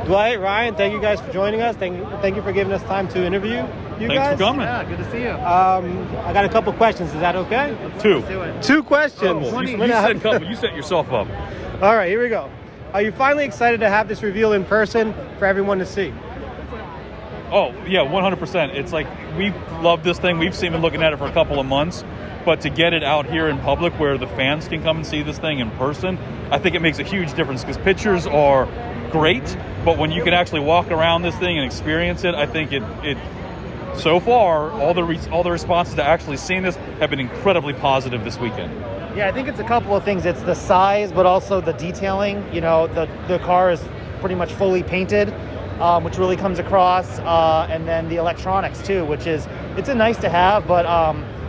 Dwight, Ryan, thank you guys for joining us. Thank you for giving us time to interview you guys. Thanks for coming. Yeah, good to see you. I got a couple questions. Is that okay? Two. Let's do it. 2 questions. Oh, you said couple. You set yourself up. All right, here we go. Are you finally excited to have this reveal in person for everyone to see? Oh, yeah, 100%. It's like, we love this thing. We've been looking at it for a couple of months. But to get it out here in public where the fans can come and see this thing in person, I think it makes a huge difference, because pictures are great, but when you can actually walk around this thing and experience it, I think it so far, all the responses to actually seeing this have been incredibly positive this weekend. Yeah, I think it's a couple of things. It's the size, but also the detailing. You know, the car is pretty much fully painted, which really comes across, and then the electronics too, which is, it's a nice to have, but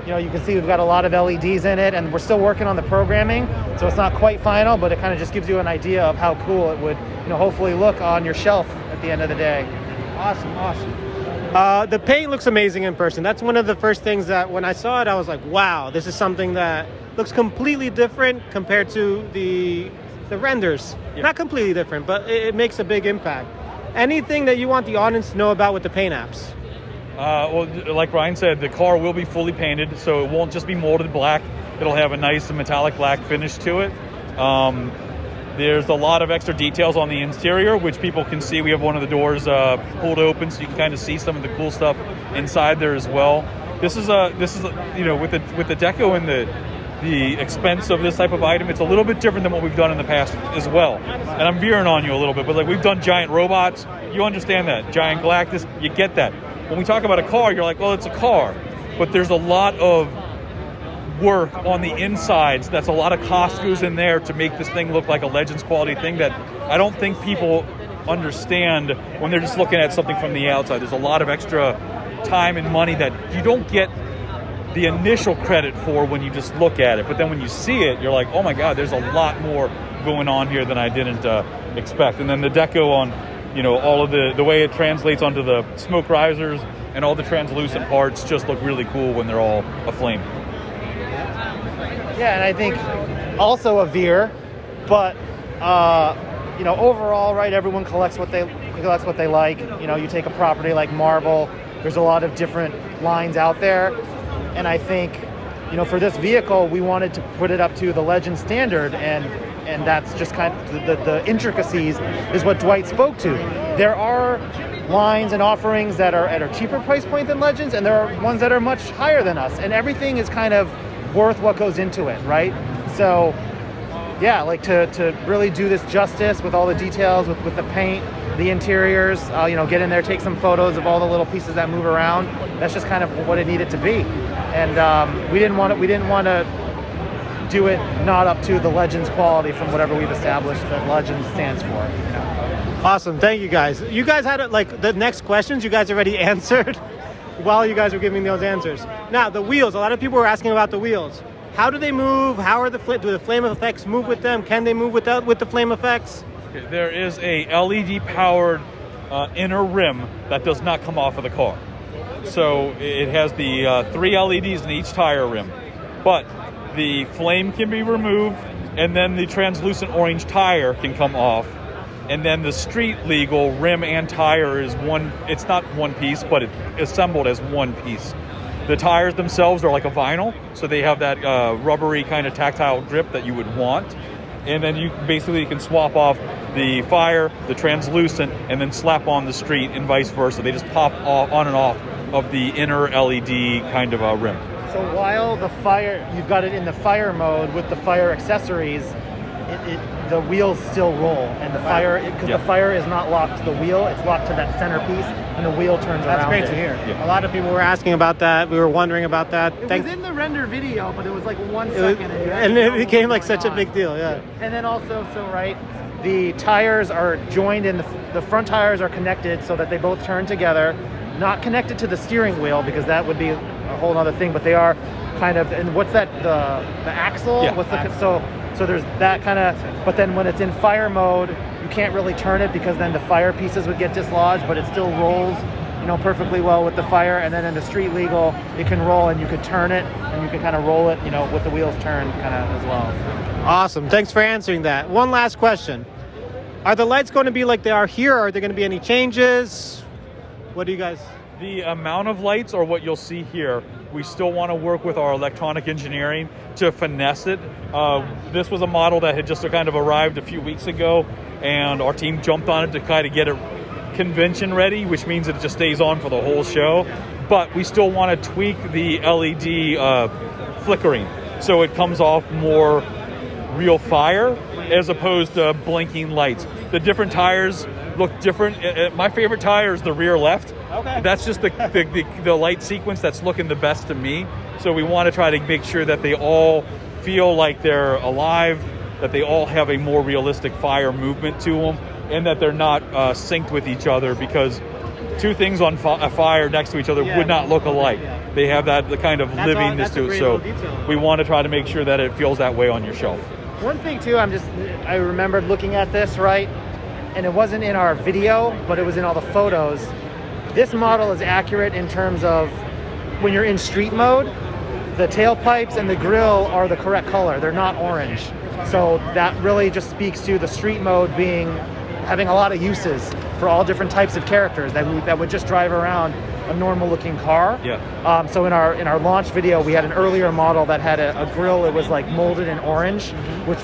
you know, you can see we've got a lot of LEDs in it, and we're still working on the programming, so it's not quite final, but it kind of just gives you an idea of how cool it would, you know, hopefully look on your shelf at the end of the day. Awesome. The paint looks amazing in person. That's one of the first things that when I saw it, I was like, wow, this is something that looks completely different compared to the renders. Yeah. Not completely different, but it makes a big impact. Anything that you want the audience to know about with the paint apps? Well, like Ryan said, the car will be fully painted, so it won't just be molded black. It'll have a nice metallic black finish to it. There's a lot of extra details on the interior, which people can see. We have one of the doors pulled open, so you can kind of see some of the cool stuff inside there as well. This is you know, with the deco and the expense of this type of item, it's a little bit different than what we've done in the past as well. And I'm veering on you a little bit, but like, we've done giant robots. You understand that. Giant Galactus, you get that. When we talk about a car, you're like, well, it's a car. But there's a lot of work on the insides. That's a lot of cost goes in there to make this thing look like a Legends quality thing that I don't think people understand when they're just looking at something from the outside. There's a lot of extra time and money that you don't get the initial credit for when you just look at it. But then when you see it, you're like, oh my God, there's a lot more going on here than I didn't expect. And then the deco on, you know, all of the way it translates onto the smoke risers and all the translucent parts just look really cool when they're all aflame. Yeah, and I think also a veer, but you know, overall, right? Everyone collects what they like. You know, you take a property like Marvel. There's a lot of different lines out there, and I think, you know, for this vehicle, we wanted to put it up to the Legend standard, and that's just kind of the intricacies is what Dwight spoke to. There are lines and offerings that are at a cheaper price point than Legends, and there are ones that are much higher than us, and everything is kind of worth what goes into it, right? So yeah, like to really do this justice with all the details, with the paint, the interiors, you know, get in there, take some photos of all the little pieces that move around. That's just kind of what it needed to be, and we didn't want to do it not up to the Legends quality from whatever we've established that Legends stands for. You know? Awesome, thank you guys. You guys had like the next questions you guys already answered while you guys were giving those answers. Now the wheels, a lot of people were asking about the wheels. How do they move? How are do the flame effects move with them? Can they move with the flame effects? Okay, there is a LED powered inner rim that does not come off of the car. So it has the 3 LEDs in each tire rim, but the flame can be removed, and then the translucent orange tire can come off, and then the street legal rim and tire is one. It's not one piece, but it's assembled as one piece. The tires themselves are like a vinyl, so they have that rubbery kind of tactile grip that you would want. And then you can swap off the fire, the translucent, and then slap on the street and vice versa. They just pop on and off of the inner LED kind of rim. So while the fire, you've got it in the fire mode with the fire accessories, the wheels still roll, and the fire, because the fire is not locked to the wheel, it's locked to that centerpiece, and the wheel turns around. That's great to hear. Yeah. A lot of people were asking about that. We were wondering about that. It was in the render video, but it was like 1 second. And it became like such a big deal, yeah. And then also, the tires are joined in, the front tires are connected so that they both turn together, not connected to the steering wheel, because that would be a whole other thing, but they are kind of, and what's that, the axle? Yeah. What's the, so there's that kind of, but then when it's in fire mode, you can't really turn it because then the fire pieces would get dislodged, but it still rolls, you know, perfectly well with the fire. And then in the street legal, it can roll, and you can turn it, and you can kind of roll it, you know, with the wheels turned kind of as well. Awesome, thanks for answering that. One last question. Are the lights going to be like they are here? Are there going to be any changes? What do you guys? The amount of lights are what you'll see here. We still want to work with our electronic engineering to finesse it. This was a model that had just kind of arrived a few weeks ago, and our team jumped on it to kind of get it convention ready, which means it just stays on for the whole show. But we still want to tweak the LED flickering so it comes off more real fire as opposed to blinking lights. The different tires look different. My favorite tire is the rear left. Okay. That's just the light sequence that's looking the best to me. So we want to try to make sure that they all feel like they're alive, that they all have a more realistic fire movement to them, and that they're not synced with each other, because two things on a fire next to each other would not look alike. Yeah. They have the kind of livingness to it. So we want to try to make sure that it feels that way on your shelf. One thing too, I remembered looking at this, right? And it wasn't in our video, but it was in all the photos. This model is accurate in terms of when you're in street mode, the tailpipes and the grille are the correct color. They're not orange. So that really just speaks to the street mode having a lot of uses for all different types of characters that would just drive around a normal looking car. Yeah. So in our launch video, we had an earlier model that had a grille that was like molded in orange, which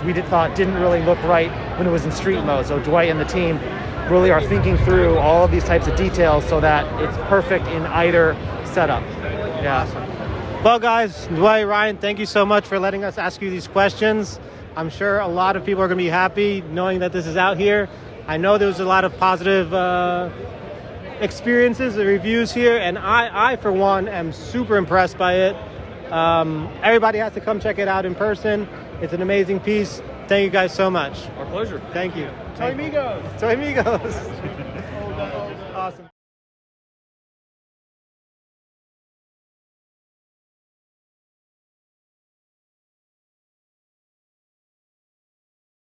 we thought didn't really look right when it was in street mode. So Dwight and the team really are thinking through all of these types of details so that it's perfect in either setup. Yeah. Well, guys, Dwight, Ryan, thank you so much for letting us ask you these questions. I'm sure a lot of people are going to be happy knowing that this is out here. I know there's a lot of positive experiences and reviews here, and I, for one, am super impressed by it. Everybody has to come check it out in person. It's an amazing piece. Thank you guys so much. Our pleasure. Thank you. Toy Amigos. Toy Amigos.